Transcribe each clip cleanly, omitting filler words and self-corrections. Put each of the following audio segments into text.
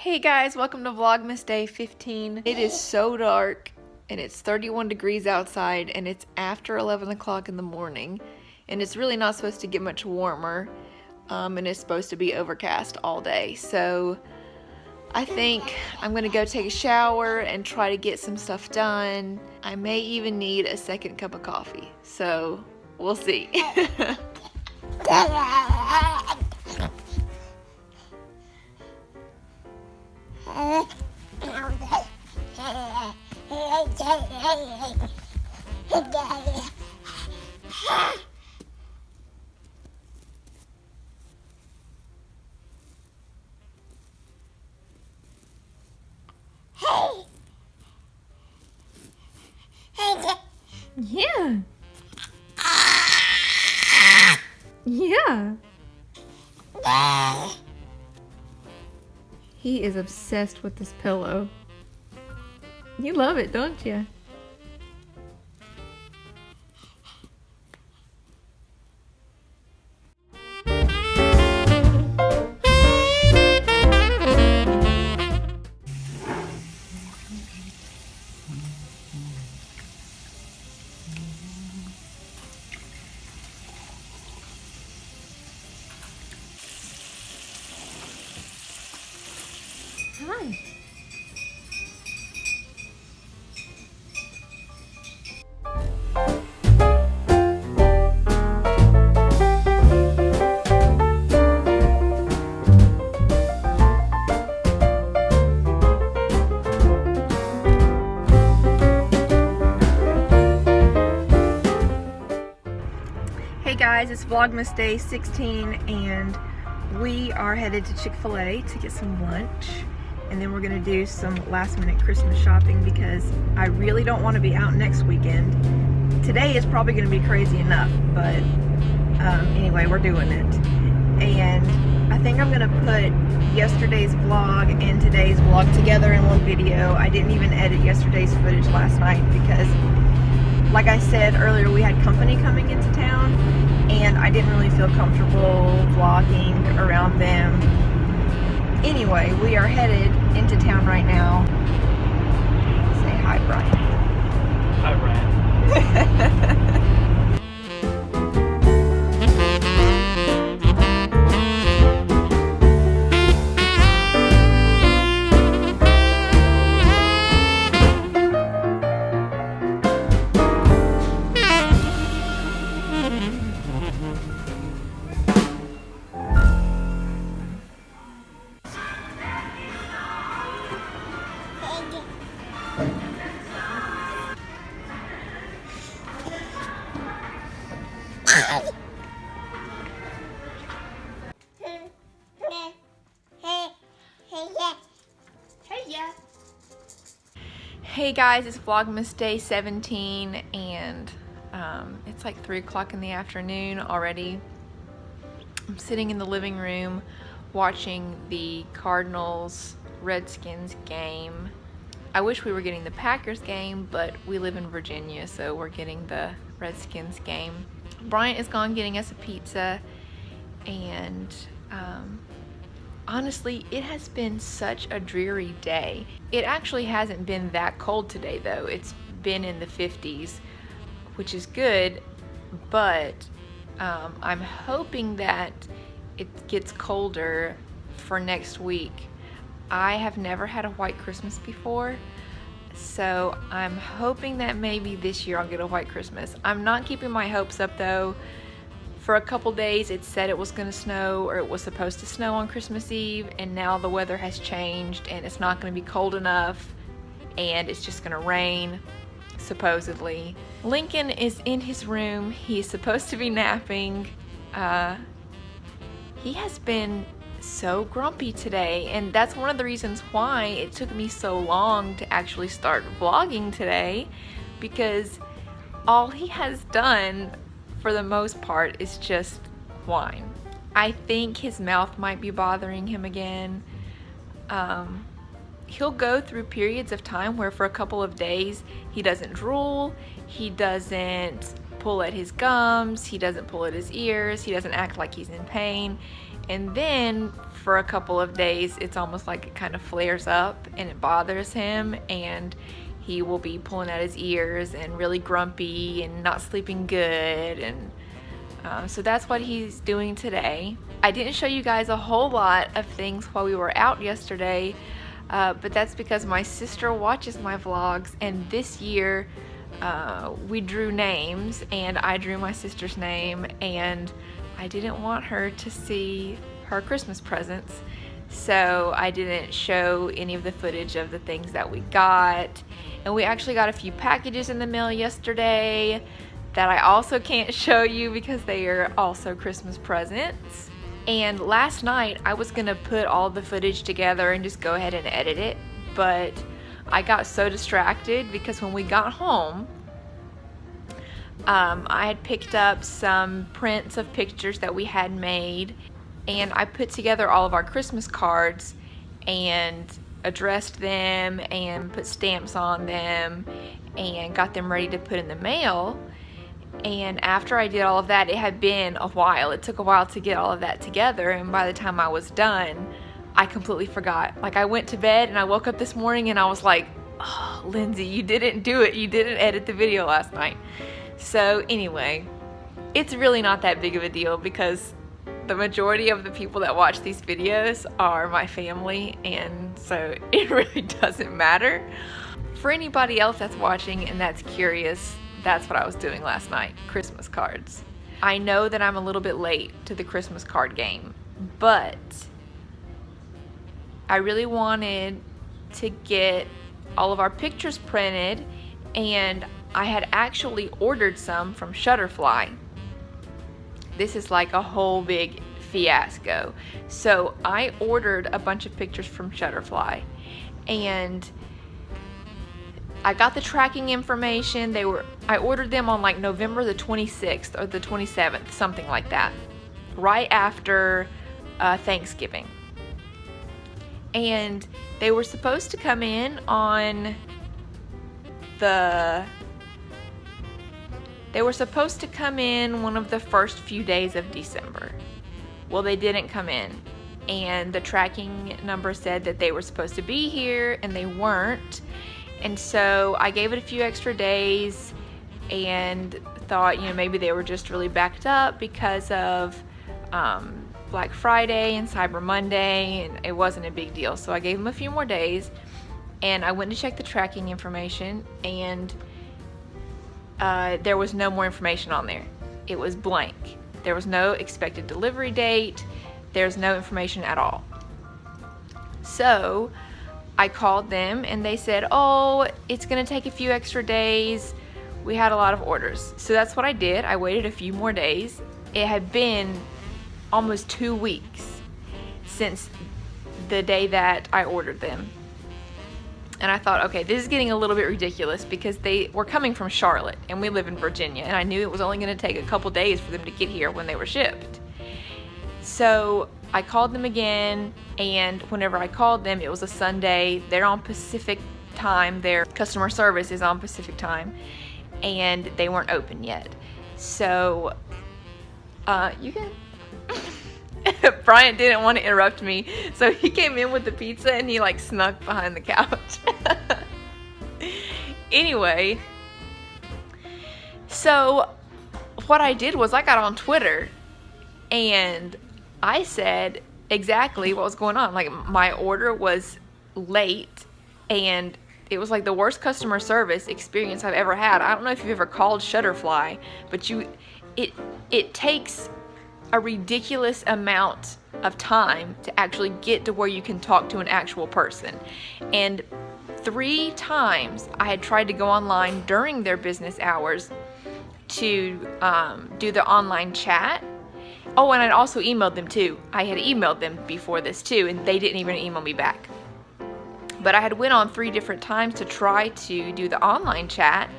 Hey guys, welcome to Vlogmas Day 15. It is so dark and it's 31 degrees outside and it's after 11 o'clock in the morning and it's really not supposed to get much warmer and it's supposed to be overcast all day. So I think I'm gonna go take a shower and try to get some stuff done. I may even need a second cup of coffee, so we'll see. Yeah. Yeah. He is obsessed with this pillow. You love it, don't you? Hi. Hey guys, it's Vlogmas Day 16 and we are headed to Chick-fil-A to get some lunch. And then we're gonna do some last minute Christmas shopping because I really don't want to be out next weekend. Today is probably gonna be crazy enough, but anyway, we're doing it. And I think I'm gonna put yesterday's vlog and today's vlog together in one video. I didn't even edit yesterday's footage last night because, like I said earlier, we had company coming into town and I didn't really feel comfortable vlogging around them. Anyway, we are headed into town right now. Say hi, Brian. Hi, Brian. Hey guys, it's Vlogmas Day 17 and it's like 3 o'clock in the afternoon already. I'm sitting in the living room watching the Cardinals-Redskins game. I wish we were getting the Packers game, but we live in Virginia, so we're getting the Redskins game. Bryant is gone getting us a pizza, and honestly, it has been such a dreary day. It actually hasn't been that cold today, though. It's been in the 50s, which is good, but I'm hoping that it gets colder for next week. I have never had a white Christmas before, so I'm hoping that maybe this year I'll get a white Christmas. I'm not keeping my hopes up, though. For a couple days it said it was going to snow, or it was supposed to snow on Christmas Eve, and now the weather has changed and it's not going to be cold enough and it's just going to rain, supposedly. Lincoln is in his room. He's supposed to be napping. He has been so grumpy today, and that's one of the reasons why it took me so long to actually start vlogging today, because all he has done for the most part is just whine. I think his mouth might be bothering him again. He'll go through periods of time where for a couple of days he doesn't drool, he doesn't pull at his gums, he doesn't pull at his ears, he doesn't act like he's in pain, And then for a couple of days, it's almost like it kind of flares up and it bothers him, and he will be pulling out his ears and really grumpy and not sleeping good. And so that's what he's doing today. I didn't show you guys a whole lot of things while we were out yesterday, but that's because my sister watches my vlogs, and this year we drew names, and I drew my sister's name, and I didn't want her to see her Christmas presents, so I didn't show any of the footage of the things that we got. And we actually got a few packages in the mail yesterday that I also can't show you because they are also Christmas presents. And last night I was gonna put all the footage together and just go ahead and edit it, but I got so distracted because when we got home, I had picked up some prints of pictures that we had made, and I put together all of our Christmas cards and addressed them and put stamps on them and got them ready to put in the mail. And after I did all of that, it had been a while. It took a while to get all of that together, and by the time I was done, I completely forgot. Like, I went to bed and I woke up this morning and I was like, oh, Lindsay, you didn't do it. You didn't edit the video last night. So anyway, it's really not that big of a deal because the majority of the people that watch these videos are my family, and so it really doesn't matter. For anybody else that's watching and that's curious, that's what I was doing last night, Christmas cards. I know that I'm a little bit late to the Christmas card game, but I really wanted to get all of our pictures printed, and I had actually ordered some from Shutterfly. This is like a whole big fiasco. So I ordered a bunch of pictures from Shutterfly, and I got the tracking information. I ordered them on like November the 26th or the 27th, something like that, right after Thanksgiving. And they were supposed to come in on one of the first few days of December. Well, they didn't come in, and the tracking number said that they were supposed to be here and they weren't. And so I gave it a few extra days and thought, maybe they were just really backed up because of Black Friday and Cyber Monday, and it wasn't a big deal. So I gave them a few more days, and I went to check the tracking information, and there was no more information on there. It was blank. There was no expected delivery date. There's no information at all. So I called them and they said, oh, it's gonna take a few extra days. We had a lot of orders. So that's what I did. I waited a few more days. It had been almost 2 weeks since the day that I ordered them. And I thought, okay, this is getting a little bit ridiculous because they were coming from Charlotte and we live in Virginia, and I knew it was only gonna take a couple days for them to get here when they were shipped. So I called them again, and whenever I called them, it was a Sunday. They're on Pacific time. Their customer service is on Pacific time, and they weren't open yet. So you can Brian didn't want to interrupt me, so he came in with the pizza and he like snuck behind the couch. Anyway, so what I did was I got on Twitter and I said exactly what was going on. Like, my order was late, and it was like the worst customer service experience I've ever had. I don't know if you've ever called Shutterfly, but it takes a ridiculous amount of time to actually get to where you can talk to an actual person. And 3 times I had tried to go online during their business hours to do the online chat. Oh, and I'd also emailed them too. I had emailed them before this too, and they didn't even email me back. But I had went on 3 different times to try to do the online chat,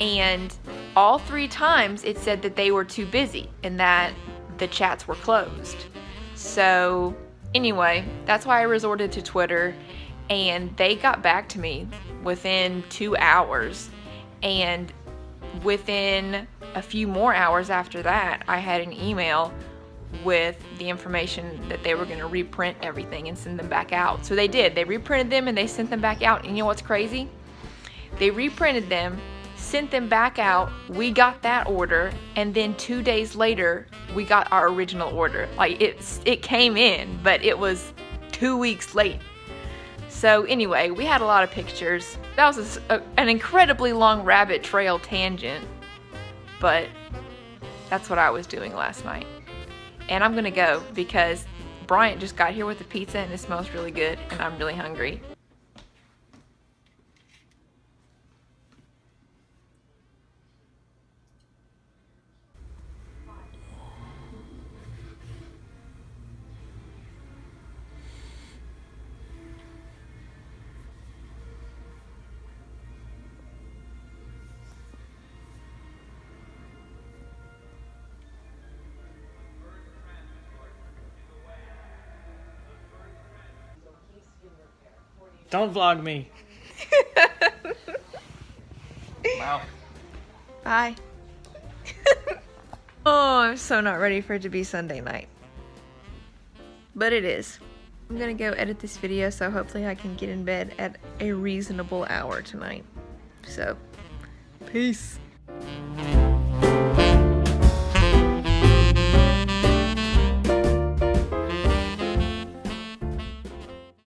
and all 3 times it said that they were too busy and that the chats were closed. So anyway, that's why I resorted to Twitter, and they got back to me within 2 hours, and within a few more hours after that, I had an email with the information that they were going to reprint everything and send them back out. So they did. They reprinted them and they sent them back out. And you know what's crazy? They reprinted them, sent them back out. We got that order, and then 2 days later, we got our original order. Like it came in, but it was 2 weeks late. So anyway, we had a lot of pictures. That was an incredibly long rabbit trail tangent, but that's what I was doing last night. And I'm gonna go because Bryant just got here with the pizza and it smells really good and I'm really hungry. Don't vlog me. Wow. Bye. Oh, I'm so not ready for it to be Sunday night. But it is. I'm gonna go edit this video, so hopefully I can get in bed at a reasonable hour tonight. So, peace.